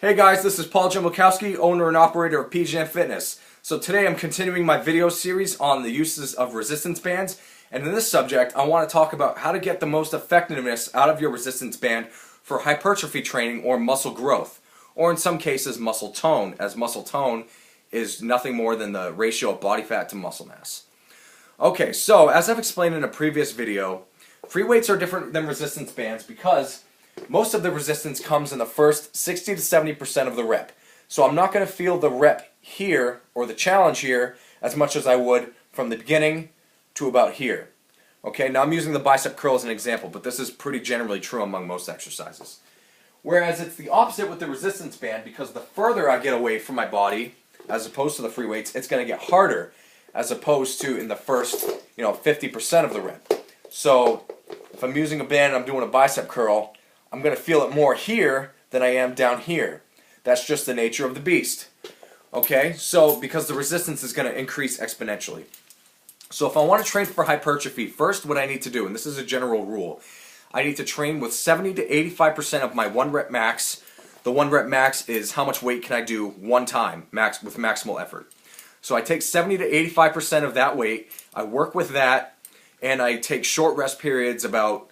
Hey guys, this is Paul Jimokowski, owner and operator of PGM Fitness. So today I'm continuing my video series on the uses of resistance bands, and in this subject I want to talk about how to get the most effectiveness out of your resistance band for hypertrophy training or muscle growth, or in some cases muscle tone, as muscle tone is nothing more than the ratio of body fat to muscle mass. Okay, so as I've explained in a previous video, free weights are different than resistance bands because most of the resistance comes in the first 60 to 70% of the rep. So I'm not going to feel the rep here, or the challenge here, as much as I would from the beginning to about here. Okay, now I'm using the bicep curl as an example, but this is pretty generally true among most exercises. Whereas it's the opposite with the resistance band, because the further I get away from my body, as opposed to the free weights, it's going to get harder, as opposed to in the first 50% of the rep. So if I'm using a band and I'm doing a bicep curl, I'm going to feel it more here than I am down here. That's just the nature of the beast. Okay, so because the resistance is going to increase exponentially. So if I want to train for hypertrophy, first what I need to do, and this is a general rule, I need to train with 70 to 85% of my 1 rep max. The 1 rep max is how much weight can I do one time with maximal effort. So I take 70 to 85% of that weight, I work with that, and I take short rest periods about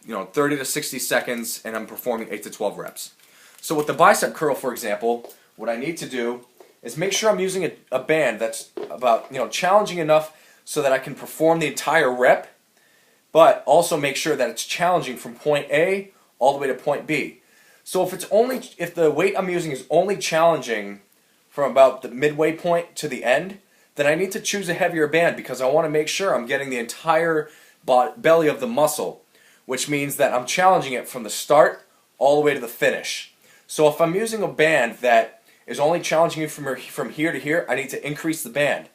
30 to 60 seconds, and I'm performing 8 to 12 reps. So with the bicep curl, for example, what I need to do is make sure I'm using a band that's about challenging enough so that I can perform the entire rep, but also make sure that it's challenging from point A all the way to point B. So if the weight I'm using is only challenging from about the midway point to the end, then I need to choose a heavier band because I want to make sure I'm getting the entire belly of the muscle, which means that I'm challenging it from the start all the way to the finish. So if I'm using a band that is only challenging you from here to here, I need to increase the band.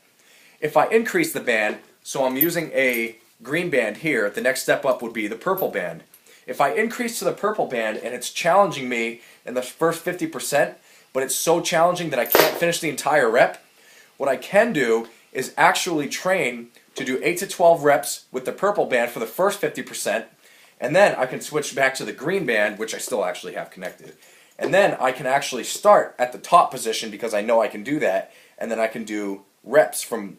If I increase the band, so I'm using a green band here, the next step up would be the purple band. If I increase to the purple band and it's challenging me in the first 50%, but it's so challenging that I can't finish the entire rep, what I can do is actually train to do 8 to 12 reps with the purple band for the first 50%, and then I can switch back to the green band, which I still actually have connected. And then I can actually start at the top position because I know I can do that, and then I can do reps from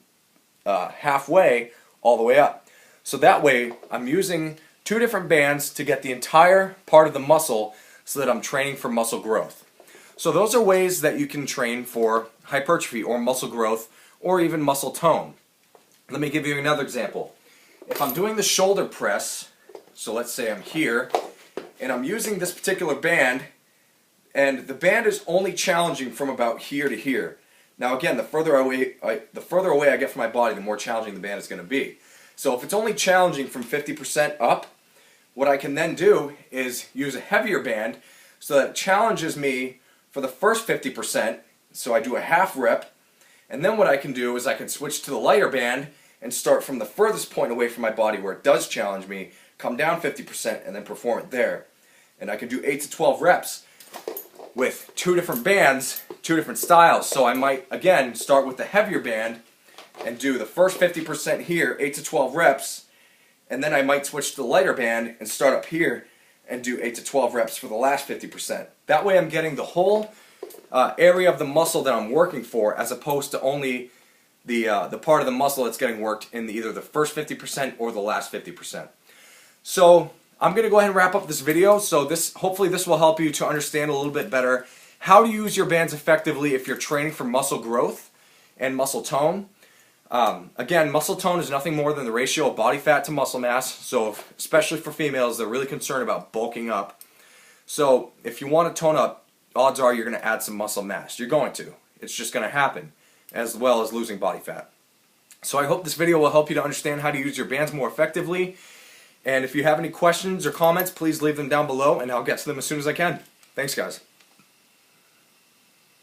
halfway all the way up. So that way I'm using 2 different bands to get the entire part of the muscle so that I'm training for muscle growth. So those are ways that you can train for hypertrophy or muscle growth or even muscle tone. Let me give you another example. If I'm doing the shoulder press, so let's say I'm here, and I'm using this particular band, and the band is only challenging from about here to here. Now again, the further away I get from my body, the more challenging the band is going to be. So if it's only challenging from 50% up, what I can then do is use a heavier band so that it challenges me for the first 50%, so I do a half rep, and then what I can do is I can switch to the lighter band and start from the furthest point away from my body where it does challenge me, come down 50%, and then perform it there. And I can do 8 to 12 reps with 2 different bands, 2 different styles. So I might, again, start with the heavier band and do the first 50% here, 8 to 12 reps, and then I might switch to the lighter band and start up here and do 8 to 12 reps for the last 50%. That way I'm getting the whole area of the muscle that I'm working for, as opposed to only the part of the muscle that's getting worked in either the first 50% or the last 50%. So I'm going to go ahead and wrap up this video. So hopefully this will help you to understand a little bit better how to use your bands effectively if you're training for muscle growth and muscle tone. Again, muscle tone is nothing more than the ratio of body fat to muscle mass. So especially for females, they're really concerned about bulking up. So if you want to tone up, odds are you're going to add some muscle mass. You're going to. It's just going to happen, as well as losing body fat. So I hope this video will help you to understand how to use your bands more effectively. And if you have any questions or comments, please leave them down below and I'll get to them as soon as I can. Thanks, guys.